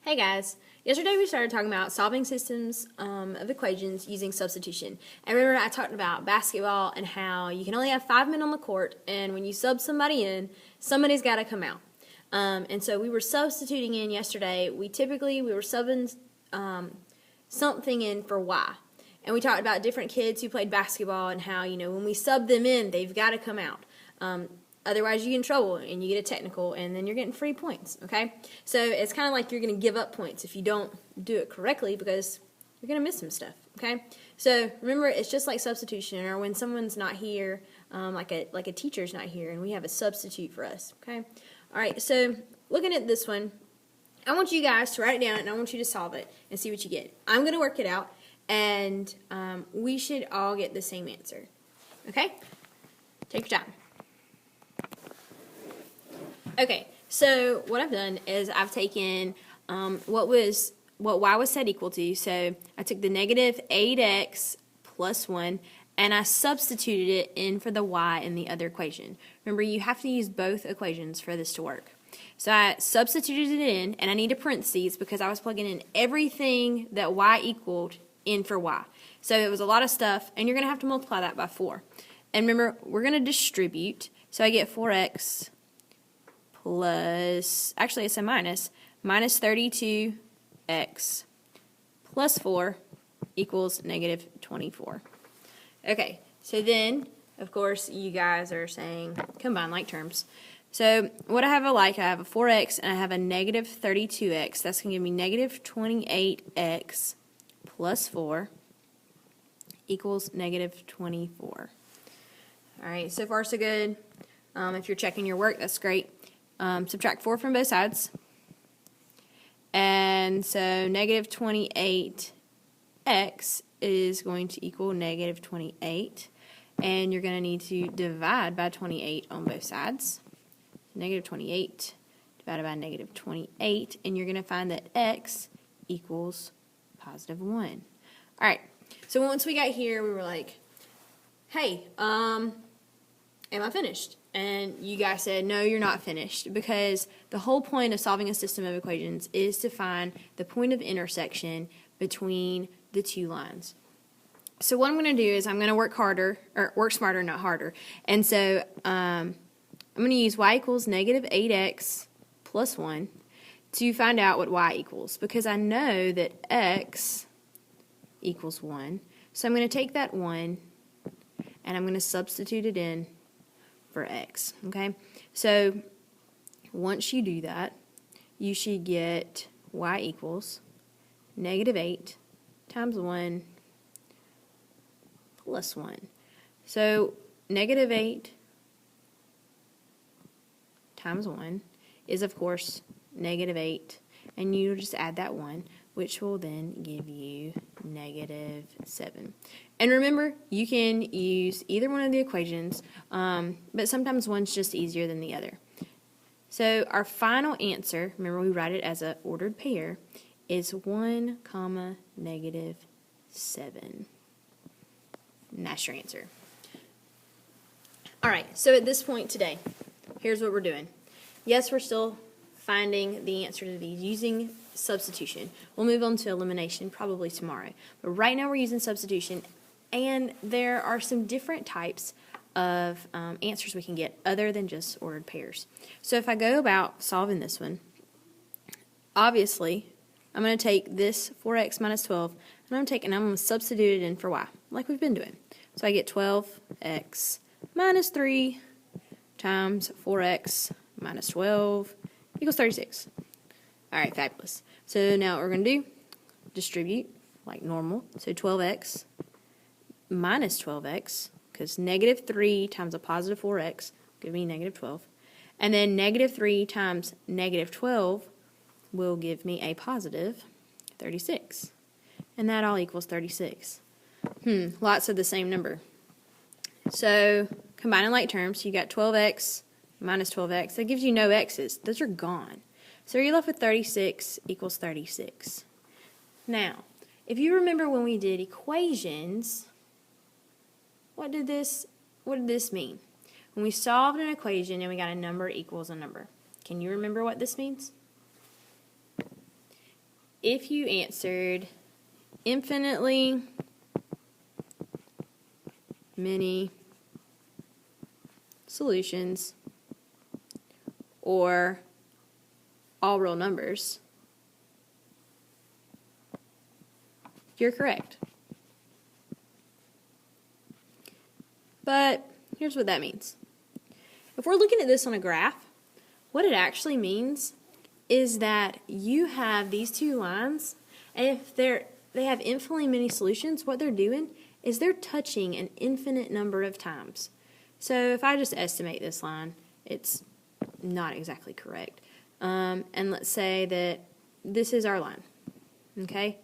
Hey guys, yesterday we started talking about solving systems of equations using substitution. And remember I talked about basketball and how you can only have 5 men on the court, and when you sub somebody in, somebody's got to come out. And so we were substituting in yesterday. We were subbing something in for Y. And we talked about different kids who played basketball and how, when we sub them in, they've got to come out. Otherwise, you get in trouble and you get a technical, and then you're getting free points, okay? So it's kind of like you're going to give up points if you don't do it correctly because you're going to miss some stuff, okay? So remember, it's just like substitution, or when someone's not here, like a teacher's not here, and we have a substitute for us, okay? All right, so looking at this one, I want you guys to write it down, and I want you to solve it and see what you get. I'm going to work it out, and we should all get the same answer, okay? Take your time. Okay, so what I've done is I've taken what y was set equal to. So I took the negative 8x plus 1 and I substituted it in for the y in the other equation. Remember, you have to use both equations for this to work. So I substituted it in, and I need a parentheses because I was plugging in everything that y equaled in for y. So it was a lot of stuff, and you're going to have to multiply that by 4. And remember, we're going to distribute. So I get 4x plus, actually it's a minus 32x plus 4 equals negative 24. Okay, so then, of course, you guys are saying combine like terms. So what I have alike, I have a 4x and I have a negative 32x. That's going to give me negative 28x plus 4 equals negative 24. All right, so far so good. If you're checking your work, that's great. Subtract 4 from both sides. And so negative 28x is going to equal negative 28. And you're going to need to divide by 28 on both sides. Negative 28 divided by negative 28. And you're going to find that x equals positive 1. All right. So once we got here, we were like, hey, am I finished? And you guys said, no, you're not finished, because the whole point of solving a system of equations is to find the point of intersection between the two lines. So what I'm going to do is I'm going to work harder, or work smarter, not harder. And so I'm going to use y equals negative 8x plus 1 to find out what y equals, because I know that x equals 1. So I'm going to take that 1 and I'm going to substitute it in for x, okay? So once you do that, you should get y equals negative 8 times 1 plus 1. So negative 8 times 1 is, of course, negative 8, and you just add that 1, which will then give you negative 7. And remember, you can use either one of the equations, but sometimes one's just easier than the other. So our final answer, remember we write it as an ordered pair, is 1 comma negative 7. And that's your answer. All right, so at this point today, here's what we're doing. Yes, we're still finding the answer to these using substitution. We'll move on to elimination probably tomorrow. But right now we're using substitution, and there are some different types of answers we can get other than just ordered pairs. So if I go about solving this one, obviously I'm going to take this 4x minus 12, and I'm going to substitute it in for y, like we've been doing. So I get 12x minus 3 times 4x minus 12 equals 36. All right, fabulous. So now what we're going to do, distribute like normal. So 12x minus 12x, because negative 3 times a positive 4x will give me negative 12. And then negative 3 times negative 12 will give me a positive 36. And that all equals 36. Lots of the same number. So combining like terms, you got 12x minus 12x. That gives you no x's. Those are gone. So you're left with 36 equals 36. Now, if you remember when we did equations, what did this mean? When we solved an equation and we got a number equals a number. Can you remember what this means? if you answered infinitely many solutions or all real numbers, you're correct. But here's what that means. If we're looking at this on a graph, what it actually means is that you have these two lines, and if they have infinitely many solutions, what they're doing is they're touching an infinite number of times. So if I just estimate this line, it's not exactly correct. And let's say that this is our line, okay?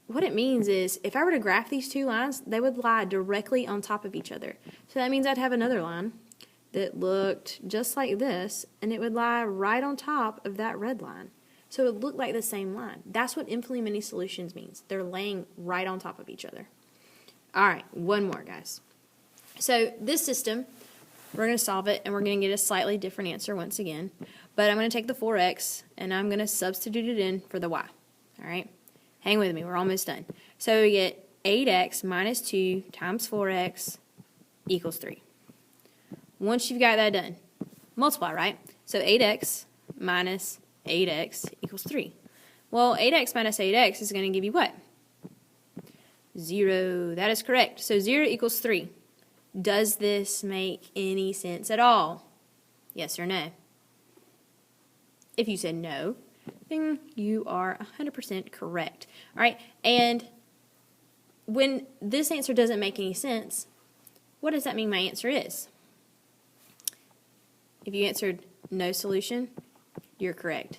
What it means is if I were to graph these two lines, they would lie directly on top of each other. So that means I'd have another line that looked just like this, and it would lie right on top of that red line. So it would look like the same line. That's what infinitely many solutions means. They're laying right on top of each other. All right, one more, guys. So this system, we're going to solve it, and we're going to get a slightly different answer once again. But I'm going to take the 4x, and I'm going to substitute it in for the y. All right? Hang with me. We're almost done. So we get 8x minus 2 times 4x equals 3. Once you've got that done, multiply, right? So 8x minus 8x equals 3. Well, 8x minus 8x is going to give you what? 0. That is correct. So 0 equals 3. Does this make any sense at all? Yes or no? If you said no, then you are 100% correct. All right, and when this answer doesn't make any sense, what does that mean my answer is? If you answered no solution, you're correct.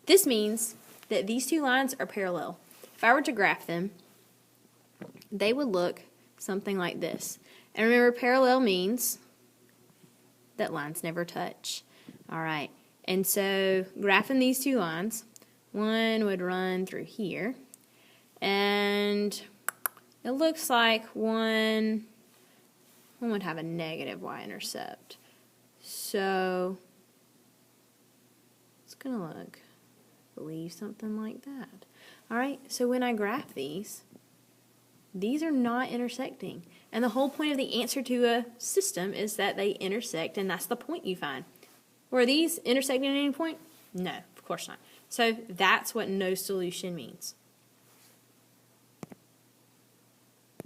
This means that these two lines are parallel. If I were to graph them, they would look something like this. And remember, parallel means that lines never touch. All right. And so graphing these two lines, one would run through here, and it looks like one would have a negative y-intercept. So it's going to look, I believe, something like that. All right, so when I graph these are not intersecting. And the whole point of the answer to a system is that they intersect, and that's the point you find. Were these intersecting at any point? No, of course not. So that's what no solution means.